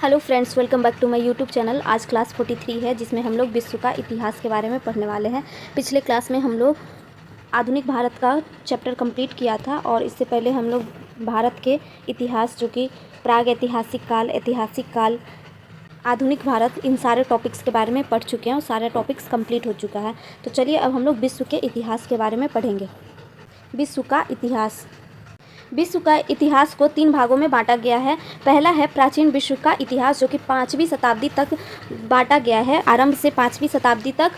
Hello friends, welcome back to my YouTube channel. आज class 43 है जिसमें हम लोग विश्व का इतिहास के बारे में पढ़ने वाले हैं। पिछले क्लास में हम लोग आधुनिक भारत का चैप्टर कंप्लीट किया था और इससे पहले हम लोग भारत के इतिहास जो कि प्राग ऐतिहासिक काल, आधुनिक भारत, इन सारे टॉपिक्स के बारे में पढ़ चुके हैं और सारे टॉपिक्स कंप्लीट हो चुका है। तो चलिए अब हम लोग विश्व के इतिहास के बारे में पढ़ेंगे। विश्व का इतिहास को 3 भागों में बांटा गया है। पहला है प्राचीन विश्व का इतिहास, जो कि 5वीं शताब्दी तक बांटा गया है। आरंभ से 5वीं शताब्दी तक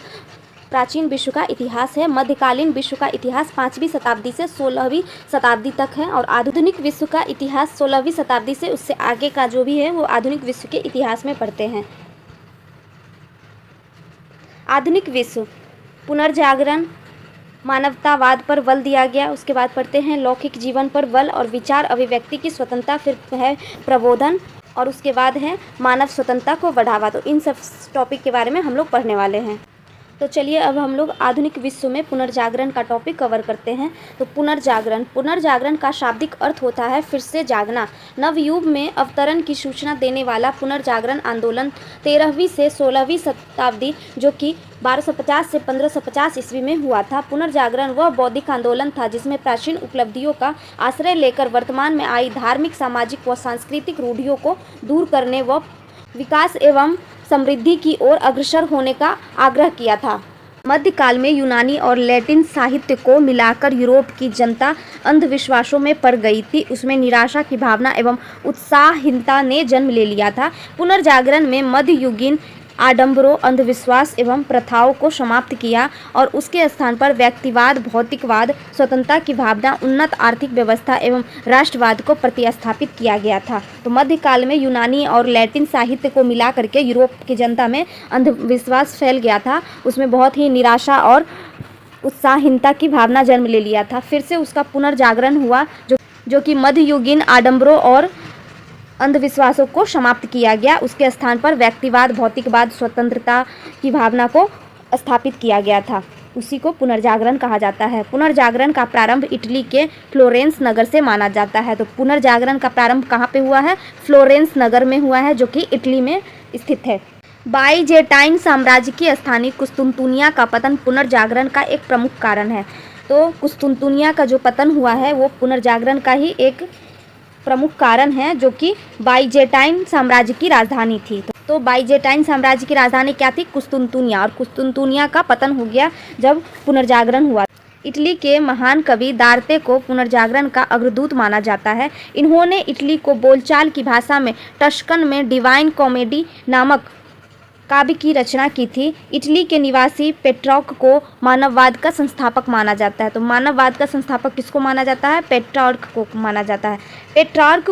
प्राचीन विश्व का इतिहास है। मध्यकालीन विश्व का इतिहास 5वीं शताब्दी से 16वीं शताब्दी तक है और आधुनिक विश्व का इतिहास 16वीं शताब्दी से उससे आगे का जो भी है वो आधुनिक विश्व के इतिहास में पढ़ते हैं। आधुनिक विश्व, पुनर्जागरण, मानवतावाद पर बल दिया गया। उसके बाद पढ़ते हैं लौकिक जीवन पर बल और विचार अभिव्यक्ति की स्वतंत्रता, फिर है प्रबोधन और उसके बाद है मानव स्वतंत्रता को बढ़ावा। तो इन सब टॉपिक के बारे में हम लोग पढ़ने वाले हैं। तो चलिए अब हम लोग आधुनिक विश्व में पुनर्जागरण का टॉपिक कवर करते हैं। तो पुनर्जागरण का शाब्दिक अर्थ होता है फिर से जागना। नवयुग में अवतरण की सूचना देने वाला पुनर्जागरण आंदोलन 13वीं से 16वीं शताब्दी, जो कि 1250 से 1550 ईस्वी में हुआ था। पुनर्जागरण वह बौद्धिक आंदोलन था जिसमें प्राचीन उपलब्धियों का आश्रय लेकर वर्तमान में आई धार्मिक, सामाजिक व सांस्कृतिक रूढ़ियों को दूर करने व विकास एवं समृद्धि की ओर अग्रसर होने का आग्रह किया था। मध्यकाल में यूनानी और लैटिन साहित्य को मिलाकर यूरोप की जनता अंधविश्वासों में पड़ गई थी। उसमें निराशा की भावना एवं उत्साहहीनता ने जन्म ले लिया था। पुनर्जागरण में मध्ययुगीन आडंबरों, अंधविश्वास एवं प्रथाओं को समाप्त किया और उसके स्थान पर व्यक्तिवाद, भौतिकवाद, स्वतंत्रता की भावना, उन्नत आर्थिक व्यवस्था एवं राष्ट्रवाद को प्रतिस्थापित किया गया था। तो मध्यकाल में यूनानी और लैटिन साहित्य को मिला करके यूरोप की जनता में अंधविश्वास फैल गया था। उसमें बहुत ही निराशा और उत्साहहीनता की भावना जन्म ले लिया था। फिर से उसका पुनर्जागरण हुआ जो कि मध्ययुगीन आडंबरों और अंधविश्वासों को समाप्त किया गया। उसके स्थान पर व्यक्तिवाद, भौतिकवाद, स्वतंत्रता की भावना को स्थापित किया गया था। उसी को पुनर्जागरण कहा जाता है। पुनर्जागरण का प्रारंभ इटली के फ्लोरेंस नगर से माना जाता है। तो पुनर्जागरण का प्रारंभ कहाँ पे हुआ है? फ्लोरेंस नगर में हुआ है, जो कि इटली में स्थित है। बाइजेंटाइन साम्राज्य की स्थानीय कुस्तुनतुनिया का पतन पुनर्जागरण का एक प्रमुख कारण है। तो कुस्तुनतुनिया का जो पतन हुआ है वो पुनर्जागरण का ही एक प्रमुख कारण है, जो कि बाइजेंटाइन साम्राज्य की राजधानी थी। तो बाइजेंटाइन साम्राज्य की राजधानी क्या थी? कुस्तुनतुनिया। और कुस्तुनतुनिया का पतन हो गया जब पुनर्जागरण हुआ। इटली के महान कवि दार्ते को पुनर्जागरण का अग्रदूत माना जाता है। इन्होंने इटली को बोलचाल की भाषा में टस्कन में डिवाइन कॉमेडी नामक काव्य की रचना की थी। इटली के निवासी पेट्रॉर्क को मानववाद का संस्थापक माना जाता है। तो मानववाद का संस्थापक किसको माना जाता है? पेट्रॉर्क को माना जाता है। पेट्रॉर्क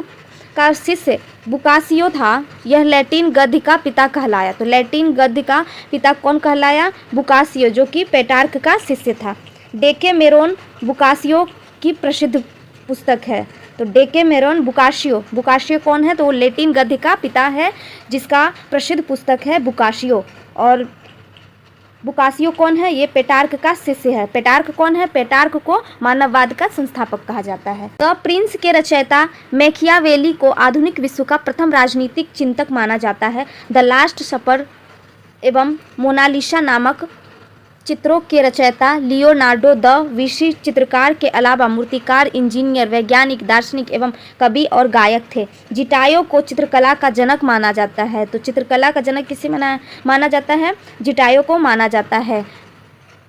का शिष्य बुकासियो था। यह लैटिन गद्य का पिता कहलाया। तो लैटिन गद्य का पिता कौन कहलाया? बुकासियो, जो कि पेट्रार्क का शिष्य था। डेकेमेरोन बुकासियो की प्रसिद्ध पुस्तक है। तो डेकेमेरोन बुकासियो कौन है? तो वो लैटिन गद्य का पिता है जिसका प्रसिद्ध पुस्तक है बुकासियो। और बुकासियो कौन है? ये पेट्रार्क का शिष्य है। पेट्रार्क कौन है? पेट्रार्क को मानववाद का संस्थापक कहा जाता है। द प्रिंस के रचयिता मैकियावेली को आधुनिक विश्व का प्रथम राजनीतिक चिंतक माना जाता है। द लास्ट सपर एवं मोनालिसा नामक चित्रों के रचयिता लियोनार्डो द विंची चित्रकार के अलावा मूर्तिकार, इंजीनियर, वैज्ञानिक, दार्शनिक एवं कवि और गायक थे। जिटायो को चित्रकला का जनक माना जाता है। तो चित्रकला का जनक किसे माना जाता है? जिटायो को माना जाता है।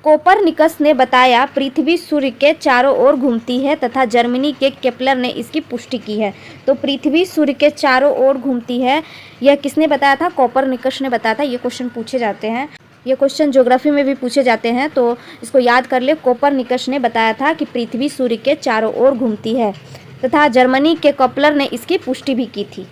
कोपरनिकस ने बताया पृथ्वी सूर्य के चारों ओर घूमती है तथा जर्मनी के केपलर ने इसकी पुष्टि की है। तो पृथ्वी सूर्य के चारों ओर घूमती है, यह किसने बताया था? कोपरनिकस ने बताया था। ये क्वेश्चन पूछे जाते हैं, ये क्वेश्चन ज्योग्राफी में भी पूछे जाते हैं, तो इसको याद कर ले। कोपरनिकस ने बताया था कि पृथ्वी सूर्य के चारों ओर घूमती है तथा जर्मनी के केपलर ने इसकी पुष्टि भी की थी।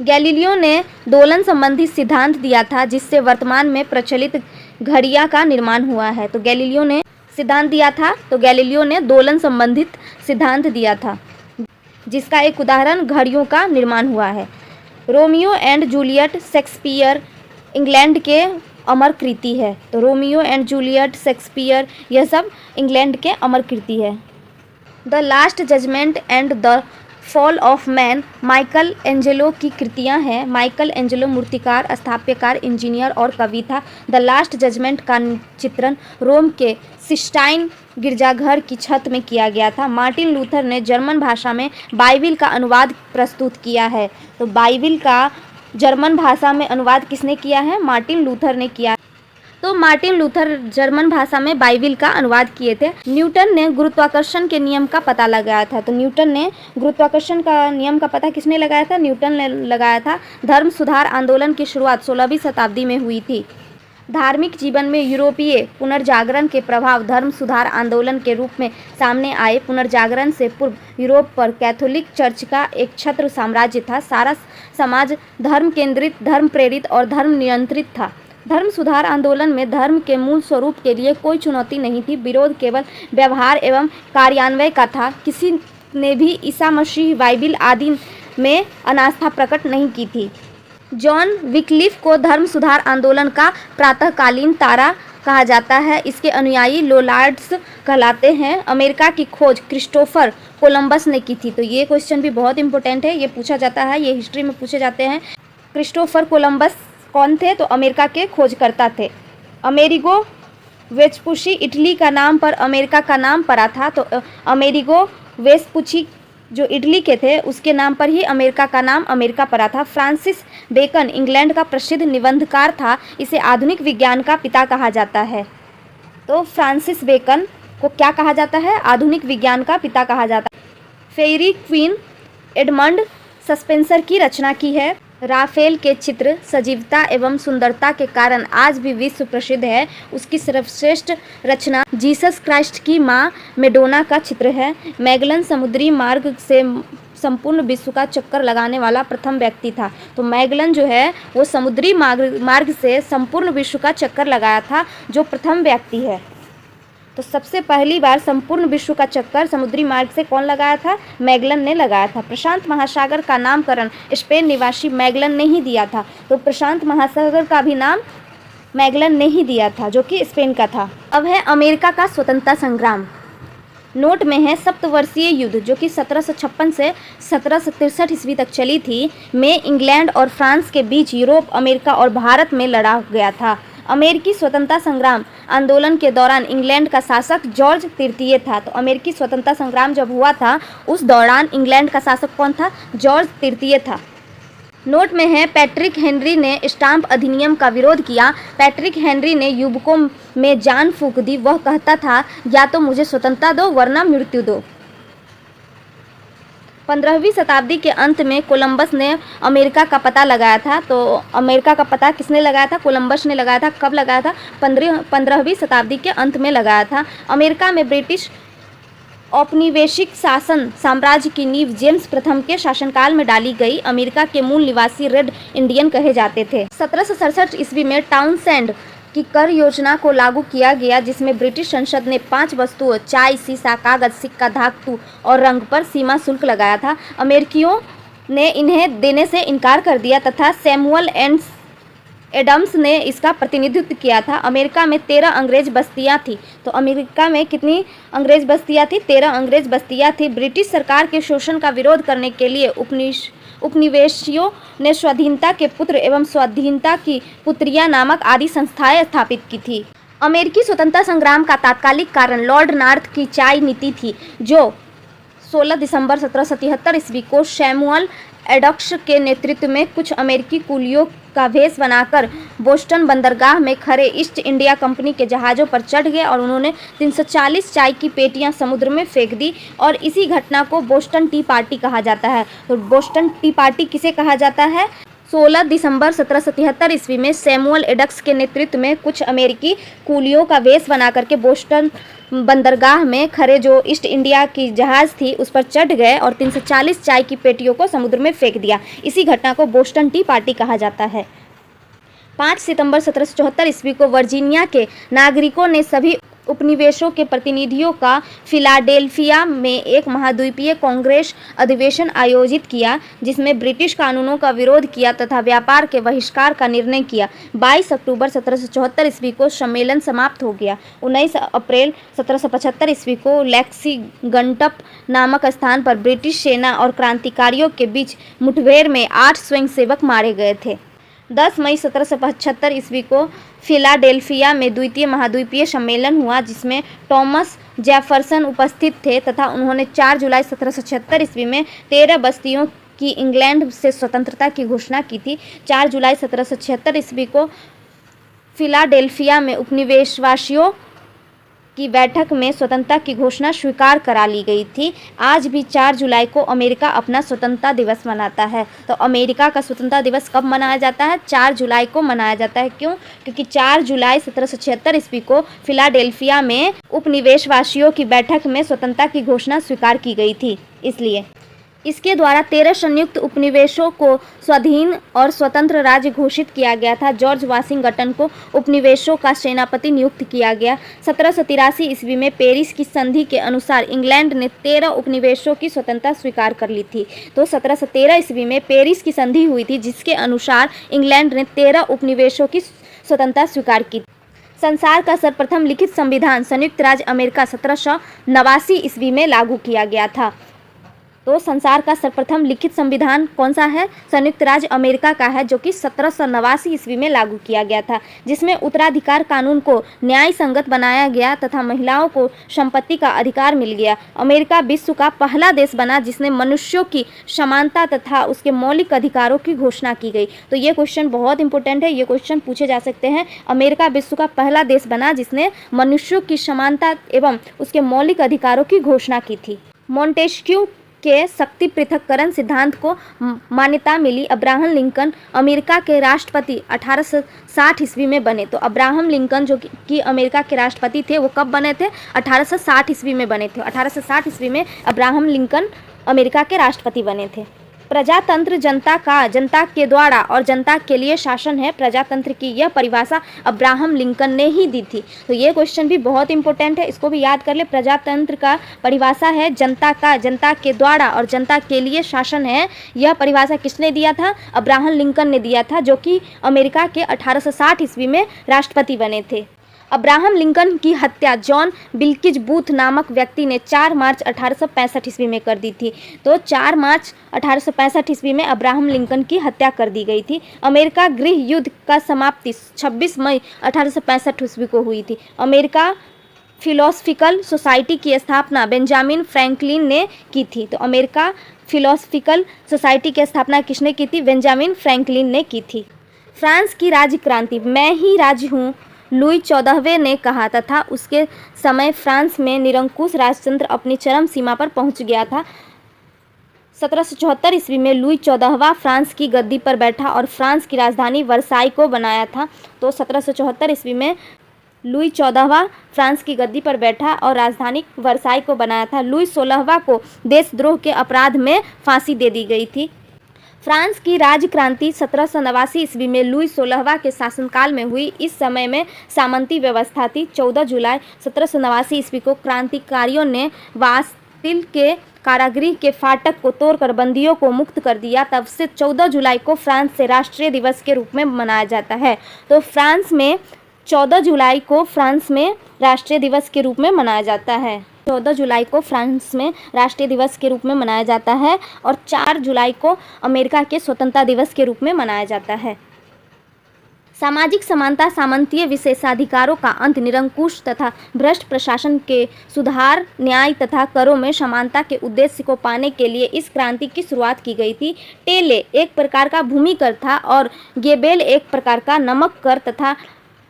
गैलीलियो ने दोलन संबंधी सिद्धांत दिया था जिससे वर्तमान में प्रचलित घड़ियां का निर्माण हुआ है। तो गैलीलियो ने सिद्धांत दिया था, तो गैलीलियो ने दोलन संबंधित सिद्धांत दिया था जिसका एक उदाहरण घड़ियों का निर्माण हुआ है। Romeo and Juliet Shakespeare England के अमर कृति है। तो रोमियो एंड जूलियट, शेक्सपियर, यह सब इंग्लैंड के अमर कृति है। The last judgement and the fall of man Michelangelo की कृतियां हैं। माइकल एंजेलो मूर्तिकार, स्थापत्यकार, इंजीनियर और कवि था। द लास्ट जजमेंट का चित्रण रोम के सिस्टाइन गिरजाघर की छत में किया गया था। मार्टिन लूथर ने जर्मन भाषा में बाइबिल का अनुवाद प्रस्तुत किया है। तो बाइबिल का जर्मन भाषा में अनुवाद किसने किया है? मार्टिन लूथर ने किया। तो मार्टिन लूथर जर्मन भाषा में बाइबिल का अनुवाद किए थे। न्यूटन ने गुरुत्वाकर्षण के नियम का पता लगाया था। तो न्यूटन ने गुरुत्वाकर्षण का नियम का पता किसने लगाया था? न्यूटन ने लगाया था। धर्म सुधार आंदोलन की शुरुआत 16वीं शताब्दी में हुई थी। धार्मिक जीवन में यूरोपीय पुनर्जागरण के प्रभाव धर्म सुधार आंदोलन के रूप में सामने आए। पुनर्जागरण से पूर्व यूरोप पर कैथोलिक चर्च का एक छत्र साम्राज्य था। सारा समाज धर्म केंद्रित, धर्म प्रेरित और धर्म नियंत्रित था। धर्म सुधार आंदोलन में धर्म के मूल स्वरूप के लिए कोई चुनौती नहीं थी। विरोध केवल व्यवहार एवं कार्यान्वयन का था। किसी ने भी ईसा मसीह, बाइबिल आदि में अनास्था प्रकट नहीं की थी। जॉन विक्लिफ को धर्म सुधार आंदोलन का प्रातःकालीन तारा कहा जाता है। इसके अनुयायी लोलार्ड्स कहलाते हैं। अमेरिका की खोज क्रिस्टोफर कोलंबस ने की थी। तो ये क्वेश्चन भी बहुत इंपॉर्टेंट है, ये पूछा जाता है, ये हिस्ट्री में पूछे जाते हैं। क्रिस्टोफर कोलंबस कौन थे? तो अमेरिका के खोजकर्ता थे। अमेरिगो वेस्पुची इटली का नाम पर अमेरिका का नाम पड़ा था। तो अमेरिगो वेस्पुची जो इटली के थे उसके नाम पर ही अमेरिका का नाम अमेरिका पड़ा था। फ्रांसिस बेकन इंग्लैंड का प्रसिद्ध निबंधकार था। इसे आधुनिक विज्ञान का पिता कहा जाता है। तो फ्रांसिस बेकन को क्या कहा जाता है? आधुनिक विज्ञान का पिता कहा जाता है। फेयरी क्वीन एडमंड सस्पेंसर की रचना की है। राफेल के चित्र सजीवता एवं सुंदरता के कारण आज भी विश्व प्रसिद्ध है। उसकी सर्वश्रेष्ठ रचना जीसस क्राइस्ट की माँ मेडोना का चित्र है। मैगलन समुद्री मार्ग से संपूर्ण विश्व का चक्कर लगाने वाला प्रथम व्यक्ति था। तो मैगलन जो है वो समुद्री मार्ग से संपूर्ण विश्व का चक्कर लगाया था, जो प्रथम व्यक्ति है। तो सबसे पहली बार संपूर्ण विश्व का चक्कर समुद्री मार्ग से कौन लगाया था? मैगलन ने लगाया था। प्रशांत महासागर का नामकरण स्पेन निवासी मैगलन ने ही दिया था। तो प्रशांत महासागर का भी नाम मैगलन ने ही दिया था, जो कि स्पेन का था। अब है अमेरिका का स्वतंत्रता संग्राम। नोट में है सप्तवर्षीय युद्ध, जो कि 1756 से 1763 ईस्वी तक चली थी, में इंग्लैंड और फ्रांस के बीच यूरोप, अमेरिका और भारत में लड़ा गया था। अमेरिकी स्वतंत्रता संग्राम आंदोलन के दौरान इंग्लैंड का शासक जॉर्ज तृतीय था। तो अमेरिकी स्वतंत्रता संग्राम जब हुआ था उस दौरान इंग्लैंड का शासक कौन था? जॉर्ज तृतीय था। नोट में है पैट्रिक हेनरी ने स्टाम्प अधिनियम का विरोध किया। पैट्रिक हेनरी ने युवकों में जान फूंक दी। वह कहता था, या तो मुझे स्वतंत्रता दो वरना मृत्यु दो। 15वीं शताब्दी के अंत में कोलंबस ने अमेरिका का पता लगाया था। तो अमेरिका का पता किसने लगाया था? कोलंबस ने लगाया था। कब लगाया था? 15वीं शताब्दी के अंत में लगाया था। अमेरिका में ब्रिटिश औपनिवेशिक शासन साम्राज्य की नींव जेम्स प्रथम के शासनकाल में डाली गई। अमेरिका के मूल निवासी रेड इंडियन कहे जाते थे। 1767 ईस्वी में टाउनसेंड की कर योजना को लागू किया गया, जिसमें ब्रिटिश संसद ने 5 वस्तुओं चाय, सीसा, कागज, सिक्का, धातु और रंग पर सीमा शुल्क लगाया था। अमेरिकियों ने इन्हें देने से इनकार कर दिया तथा सैमुअल एडम्स ने इसका प्रतिनिधित्व किया था। अमेरिका में 13 अंग्रेज बस्तियां थी। तो अमेरिका में कितनी अंग्रेज बस्तियां थी? 13 अंग्रेज बस्तियां थी। ब्रिटिश सरकार के शोषण का विरोध करने के लिए उपनिवेशियों ने स्वाधीनता के पुत्र एवं स्वाधीनता की पुत्रियां नामक आदि संस्थाएं स्थापित की थी। अमेरिकी स्वतंत्रता संग्राम का तात्कालिक कारण लॉर्ड नॉर्थ की चाय नीति थी, जो 16 दिसंबर 1777 ईस्वी को सैमुअल एडम्स के नेतृत्व में कुछ अमेरिकी कुलियों का भेष बनाकर बोस्टन बंदरगाह में खड़े ईस्ट इंडिया कंपनी के जहाज़ों पर चढ़ गए और उन्होंने 340 चाय की पेटियां समुद्र में फेंक दी। और इसी घटना को बोस्टन टी पार्टी कहा जाता है। तो बोस्टन टी पार्टी किसे कहा जाता है? 16 दिसंबर 1777 ईस्वी में सैमुअल एडम्स के नेतृत्व में कुछ अमेरिकी कुलियों का वेश बना करके बोस्टन बंदरगाह में खड़े जो ईस्ट इंडिया की जहाज़ थी उस पर चढ़ गए और 340 चाय की पेटियों को समुद्र में फेंक दिया। इसी घटना को बोस्टन टी पार्टी कहा जाता है। 5 सितंबर 1774 ईस्वी को वर्जीनिया के नागरिकों ने सभी उपनिवेशों के प्रतिनिधियों का फिलाडेल्फिया में एक महाद्वीपीय कांग्रेस अधिवेशन आयोजित किया, जिसमें ब्रिटिश कानूनों का विरोध किया तथा व्यापार के बहिष्कार का निर्णय किया। 22 अक्टूबर 1774 ईस्वी को सम्मेलन समाप्त हो गया। 19 अप्रैल 1775 ईस्वी को लेक्सिंगटन नामक स्थान पर ब्रिटिश सेना और क्रांतिकारियों के बीच मुठभेड़ में 8 स्वयंसेवक मारे गए थे। 10 मई 1775 ईस्वी को फिलाडेल्फिया में द्वितीय महाद्वीपीय सम्मेलन हुआ, जिसमें टॉमस जेफरसन उपस्थित थे तथा उन्होंने 4 जुलाई 1776 ईस्वी में 13 बस्तियों की इंग्लैंड से स्वतंत्रता की घोषणा की थी। 4 जुलाई 1776 ईस्वी को फिलाडेल्फिया में उपनिवेशवासियों की बैठक में स्वतंत्रता की घोषणा स्वीकार करा ली गई थी। आज भी 4 जुलाई को अमेरिका अपना स्वतंत्रता दिवस मनाता है। तो अमेरिका का स्वतंत्रता दिवस कब मनाया जाता है? 4 जुलाई को मनाया जाता है। क्यों? क्योंकि 4 जुलाई 1776 ईस्वी को फिलाडेल्फिया में उपनिवेशवासियों की बैठक में स्वतंत्रता की घोषणा स्वीकार की गई थी, इसलिए। इसके द्वारा 13 संयुक्त उपनिवेशों को स्वाधीन और स्वतंत्र राज्य घोषित किया गया था। जॉर्ज वाशिंगटन को उपनिवेशों का सेनापति नियुक्त किया गया। 1783 ईस्वी में पेरिस की संधि के अनुसार इंग्लैंड ने 13 उपनिवेशों की स्वतंत्रता स्वीकार कर ली थी। तो 1713 ईस्वी में पेरिस की संधि हुई थी, जिसके अनुसार इंग्लैंड ने 13 उपनिवेशों की स्वतंत्रता स्वीकार की। संसार का सर्वप्रथम लिखित संविधान संयुक्त राज्य अमेरिका 1789 ईस्वी में लागू किया गया था। तो संसार का सर्वप्रथम लिखित संविधान कौन सा है? संयुक्त राज्य अमेरिका का है, जो कि 1789 ईस्वी में लागू किया गया था, जिसमें उत्तराधिकार कानून को न्याय संगत बनाया गया तथा महिलाओं को संपत्ति का अधिकार मिल गया। अमेरिका विश्व का पहला देश बना जिसने मनुष्यों की समानता तथा उसके मौलिक अधिकारों की घोषणा की गई। तो ये क्वेश्चन बहुत इंपॉर्टेंट है, ये क्वेश्चन पूछे जा सकते हैं। अमेरिका विश्व का पहला देश बना जिसने मनुष्यों की समानता एवं उसके मौलिक अधिकारों की घोषणा की थी। मॉन्टेस्क्यू के शक्ति पृथक्करण सिद्धांत को मान्यता मिली। अब्राहम लिंकन अमेरिका के राष्ट्रपति 1860 ईस्वी में बने। तो अब्राहम लिंकन जो कि अमेरिका के राष्ट्रपति थे, वो कब बने थे? 1860 ईस्वी में बने थे। 1860 ईस्वी में अब्राहम लिंकन अमेरिका के राष्ट्रपति बने थे। प्रजातंत्र जनता के द्वारा और जनता के लिए शासन है। प्रजातंत्र की यह परिभाषा अब्राहम लिंकन ने ही दी थी। तो ये क्वेश्चन भी बहुत इंपॉर्टेंट है, इसको भी याद कर ले। प्रजातंत्र का परिभाषा है जनता के द्वारा और जनता के लिए शासन है। यह परिभाषा किसने दिया था? अब्राहम लिंकन ने दिया था, जो कि अमेरिका के 1860 ईस्वी में राष्ट्रपति बने थे। अब्राहम लिंकन की हत्या जॉन विल्किज बूथ नामक व्यक्ति ने 4 मार्च 1865 ईस्वी में कर दी थी। तो 4 मार्च 1865 ईस्वी में अब्राहम लिंकन की हत्या कर दी गई थी। अमेरिका गृह युद्ध का समाप्ति 26 मई 1865 ईस्वी को हुई थी। अमेरिका फिलोसफिकल सोसाइटी की स्थापना बेंजामिन फ्रैंकलिन ने की थी। तो अमेरिका फिलोसफिकल सोसाइटी की स्थापना किसने की थी? बेंजामिन फ्रैंकलिन ने की थी। फ्रांस की राज्य क्रांति, मैं ही राज्य हूँ, लुई 14वें ने कहा तथा उसके समय फ्रांस में निरंकुश राजतंत्र अपनी चरम सीमा पर पहुंच गया था। 1774 ईस्वी में लुई 14वां फ्रांस की गद्दी पर बैठा और फ्रांस की राजधानी वर्साई को बनाया था। तो 1774 ईस्वी में लुई 14वां फ्रांस की गद्दी पर बैठा और राजधानी वर्साई को बनाया था। लुई 16वां को देशद्रोह के अपराध में फांसी दे दी गई थी। फ्रांस की राज्य क्रांति 1789 ईस्वी में लुई 16वां के शासनकाल में हुई। इस समय में सामंती व्यवस्था थी। 14 जुलाई 1789 ईस्वी को क्रांतिकारियों ने बास्तिल के कारागृह के फाटक को तोड़कर बंदियों को मुक्त कर दिया। तब से 14 जुलाई को फ्रांस से राष्ट्रीय दिवस के रूप में मनाया जाता है। तो फ्रांस में 14 जुलाई को फ्रांस में राष्ट्रीय दिवस के रूप में मनाया जाता है। 14 जुलाई को फ्रांस में राष्ट्रीय दिवस के रूप में मनाया जाता है और 4 जुलाई को अमेरिका के स्वतंत्रता दिवस के रूप में मनाया जाता है। सामाजिक समानता, सामंतीय विशेषाधिकारों का अंत, निरंकुश तथा भ्रष्ट प्रशासन के सुधार, न्याय तथा करों में समानता के उद्देश्य को पाने के लिए इस क्रांति की शुरुआत की गई थी। टेले एक प्रकार का भूमि कर था और गेबेल एक प्रकार का नमक कर तथा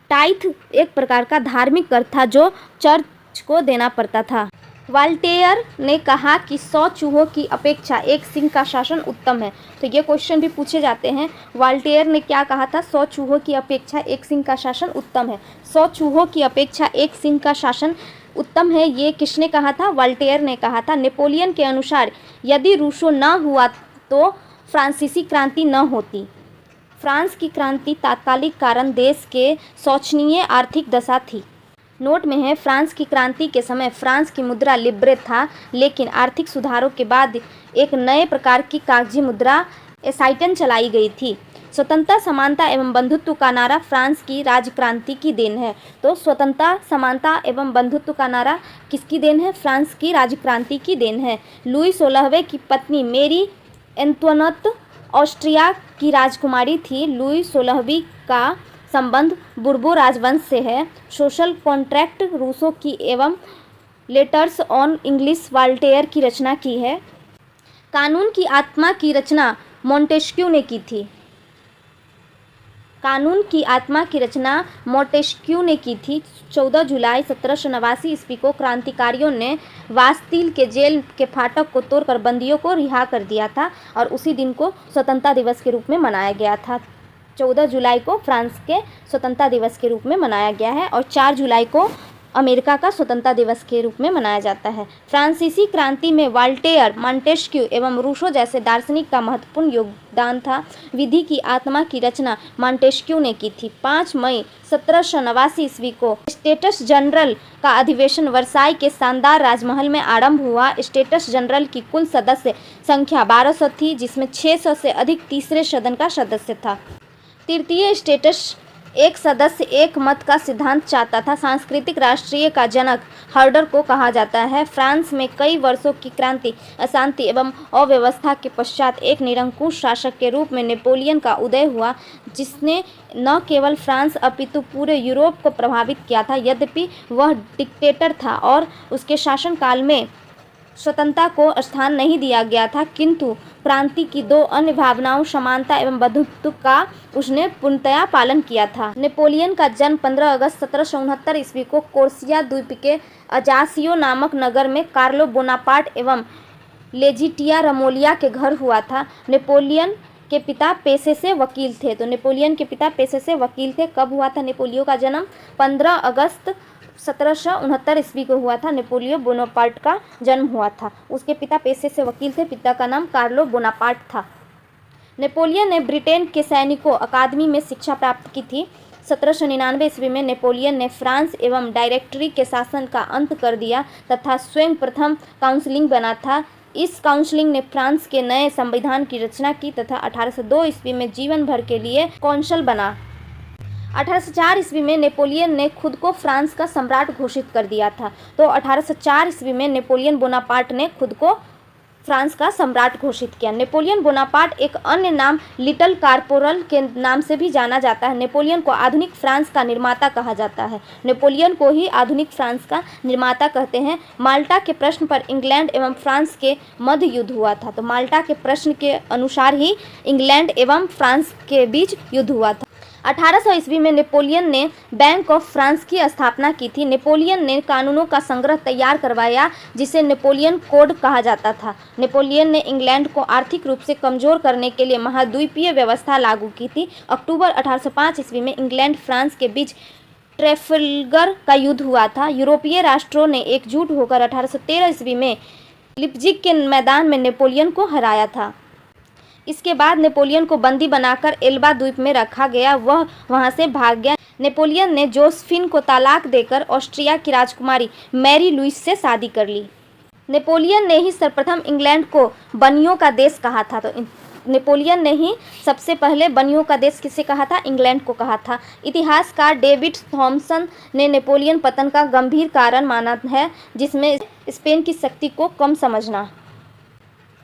टाइथ एक प्रकार का धार्मिक कर था जो चर्च को देना पड़ता था। वाल्टेयर ने कहा कि 100 चूहों की अपेक्षा एक सिंह का शासन उत्तम है। तो ये क्वेश्चन भी पूछे जाते हैं। वाल्टेयर ने क्या कहा था? 100 चूहों की अपेक्षा एक सिंह का शासन उत्तम है। 100 चूहों की अपेक्षा एक सिंह का शासन उत्तम है, ये किसने कहा था? वाल्टेयर ने कहा था। नेपोलियन के अनुसार यदि रूसो न हुआ तो फ्रांसीसी क्रांति न होती। फ्रांस की क्रांति तात्कालिक कारण देश के शोचनीय आर्थिक दशा थी। नोट में है, फ्रांस की क्रांति के समय फ्रांस की मुद्रा लिब्रे था, लेकिन आर्थिक सुधारों के बाद एक नए प्रकार की कागजी मुद्रा एसाइटन चलाई गई थी। स्वतंत्रता, समानता एवं बंधुत्व का नारा फ्रांस की राजक्रांति की देन है। तो स्वतंत्रता, समानता एवं बंधुत्व का नारा किसकी देन है? फ्रांस की राजक्रांति की देन है। लुई 16वें की पत्नी मेरी एंतोनत ऑस्ट्रिया की राजकुमारी थी। लुई 16वीं का संबंध बुर्बो राजवंश से है। सोशल कॉन्ट्रैक्ट रूसो की एवं लेटर्स ऑन इंग्लिश वाल्टेयर की रचना की है। कानून की आत्मा की रचना मोंटेस्क्यू ने की थी। कानून की आत्मा की रचना मोंटेस्क्यू ने की थी। 14 जुलाई 1789 ईस्वी को क्रांतिकारियों ने वास्तिल के जेल के फाटक को तोड़कर बंदियों को रिहा कर दिया था और उसी दिन को स्वतंत्रता दिवस के रूप में मनाया गया था। 14 जुलाई को फ्रांस के स्वतंत्रता दिवस के रूप में मनाया गया है और 4 जुलाई को अमेरिका का स्वतंत्रता दिवस के रूप में मनाया जाता है। फ्रांसीसी क्रांति में वाल्टेयर, मोंटेस्क्यू एवं रूसो जैसे दार्शनिक का महत्वपूर्ण योगदान था। विधि की आत्मा की रचना मोंटेस्क्यू ने की थी। 5 मई 1789 ईस्वी को स्टेट्स जनरल का अधिवेशन वर्साई के शानदार राजमहल में आरंभ हुआ। स्टेट्स जनरल की कुल सदस्य संख्या 1200 थी, जिसमें 600 से अधिक तीसरे सदन का सदस्य था। तृतीय स्टेट्स एक सदस्य एक मत का सिद्धांत चाहता था। सांस्कृतिक राष्ट्रीय का जनक हर्डर को कहा जाता है। फ्रांस में कई वर्षों की क्रांति, अशांति एवं अव्यवस्था के पश्चात एक निरंकुश शासक के रूप में नेपोलियन का उदय हुआ, जिसने न केवल फ्रांस अपितु पूरे यूरोप को प्रभावित किया था। यद्यपि वह डिक्टेटर था और उसके शासनकाल में स्वतंत्रता को स्थान नहीं दिया गया था, किंतु क्रांति की 2 अन्य भावनाओं, समानता एवं बंधुत्व का उसने पूर्णतया पालन किया था। नेपोलियन का जन्म 15 अगस्त 1769 ईस्वी को कोर्सिया द्वीप के अजासियो नामक नगर में कार्लो बोनापार्ट एवं लेजिटिया रमोलिया के घर हुआ था। नेपोलियन के पिता पेशे से वकील थे। तो नेपोलियन के पिता पेशे से वकील थे। कब हुआ था नेपोलियो का जन्म? 15 अगस्त 1769 ईस्वी को हुआ था। नेपोलियो बोनापार्ट का जन्म हुआ था। उसके पिता पेशे से वकील थे। पिता का नाम कार्लो बोनापार्ट था। नेपोलियन ने ब्रिटेन के सैनिकों अकादमी में शिक्षा प्राप्त की थी। 1799 ईस्वी में नेपोलियन ने फ्रांस एवं डायरेक्टरी के शासन का अंत कर दिया तथा स्वयं प्रथम काउंसिलिंग बना था। इस काउंसिलिंग ने फ्रांस के नए संविधान की रचना की तथा 1802 ईस्वी में जीवन भर के लिए कौंसल बना। 1804 ईस्वी में नेपोलियन ने खुद को फ्रांस का सम्राट घोषित कर दिया था। तो 1804 ईस्वी में नेपोलियन बोनापार्ट ने खुद को फ्रांस का सम्राट घोषित किया। नेपोलियन बोनापार्ट एक अन्य नाम लिटिल कॉर्पोरल के नाम से भी जाना जाता है। नेपोलियन को आधुनिक फ्रांस का निर्माता कहा जाता है। नेपोलियन को ही आधुनिक फ्रांस का निर्माता कहते हैं। माल्टा के प्रश्न पर इंग्लैंड एवं फ्रांस के मध्य युद्ध हुआ था। तो माल्टा के प्रश्न के अनुसार ही इंग्लैंड एवं फ्रांस के बीच युद्ध हुआ था। 1800 ईस्वी में नेपोलियन ने बैंक ऑफ फ्रांस की स्थापना की थी। नेपोलियन ने कानूनों का संग्रह तैयार करवाया, जिसे नेपोलियन कोड कहा जाता था। नेपोलियन ने इंग्लैंड को आर्थिक रूप से कमजोर करने के लिए महाद्वीपीय व्यवस्था लागू की थी। अक्टूबर 1805 ईस्वी में इंग्लैंड फ्रांस के बीच ट्रेफल्गर का युद्ध हुआ था। यूरोपीय राष्ट्रों ने एकजुट होकर 1813 ईस्वी में लिप्जिग के मैदान में नेपोलियन को हराया था। इसके बाद नेपोलियन को बंदी बनाकर एल्बा द्वीप में रखा गया। वह वहां से भाग गया। नेपोलियन ने जोसेफिन को तलाक देकर ऑस्ट्रिया की राजकुमारी मैरी लुइस से शादी कर ली। नेपोलियन ने ही सर्वप्रथम इंग्लैंड को बनियों का देश कहा था। तो नेपोलियन ने ही सबसे पहले बनियों का देश किसे कहा था? इंग्लैंड को कहा था। इतिहासकार डेविड थॉमसन ने नेपोलियन पतन का गंभीर कारण माना है, जिसमें स्पेन की शक्ति को कम समझना।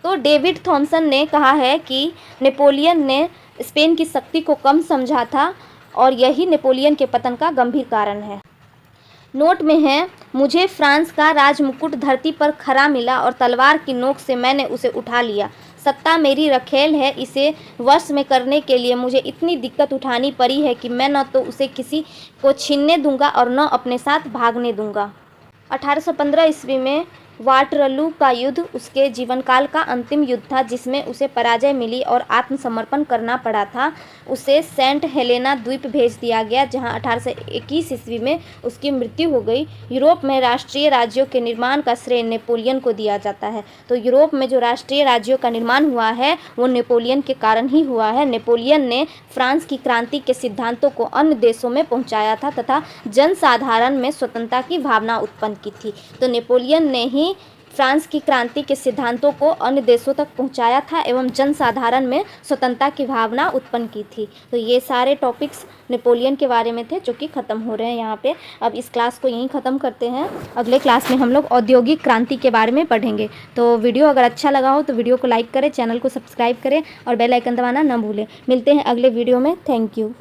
तो डेविड थॉमसन ने कहा है कि नेपोलियन ने स्पेन की शक्ति को कम समझा था और यही नेपोलियन के पतन का गंभीर कारण है। नोट में है, मुझे फ्रांस का राजमुकुट धरती पर खरा मिला और तलवार की नोक से मैंने उसे उठा लिया। सत्ता मेरी रखेल है, इसे वश में करने के लिए मुझे इतनी दिक्कत उठानी पड़ी है कि मैं न तो उसे किसी को छीनने दूंगा और न अपने साथ भागने दूंगा। 1815 ईस्वी में वाटरलू का युद्ध उसके जीवन काल का अंतिम युद्ध था जिसमें उसे पराजय मिली और आत्मसमर्पण करना पड़ा था। उसे सेंट हेलेना द्वीप भेज दिया गया जहां 1821 ईस्वी में उसकी मृत्यु हो गई। यूरोप में राष्ट्रीय राज्यों के निर्माण का श्रेय नेपोलियन को दिया जाता है। तो यूरोप में जो राष्ट्रीय राज्यों का निर्माण हुआ है वो नेपोलियन के कारण ही हुआ है। नेपोलियन ने फ्रांस की क्रांति के सिद्धांतों को अन्य देशों में पहुंचाया था तथा जनसाधारण में स्वतंत्रता की भावना उत्पन्न की थी। तो नेपोलियन ने ही फ्रांस की क्रांति के सिद्धांतों को अन्य देशों तक पहुंचाया था एवं जनसाधारण में स्वतंत्रता की भावना उत्पन्न की थी। तो ये सारे टॉपिक्स नेपोलियन के बारे में थे जो कि ख़त्म हो रहे हैं यहाँ पे। अब इस क्लास को यहीं ख़त्म करते हैं। अगले क्लास में हम लोग औद्योगिक क्रांति के बारे में पढ़ेंगे। तो वीडियो अगर अच्छा लगा हो तो वीडियो को लाइक करें, चैनल को सब्सक्राइब करें और बेल आइकन दबाना न भूलें। मिलते हैं अगले वीडियो में। Thank you.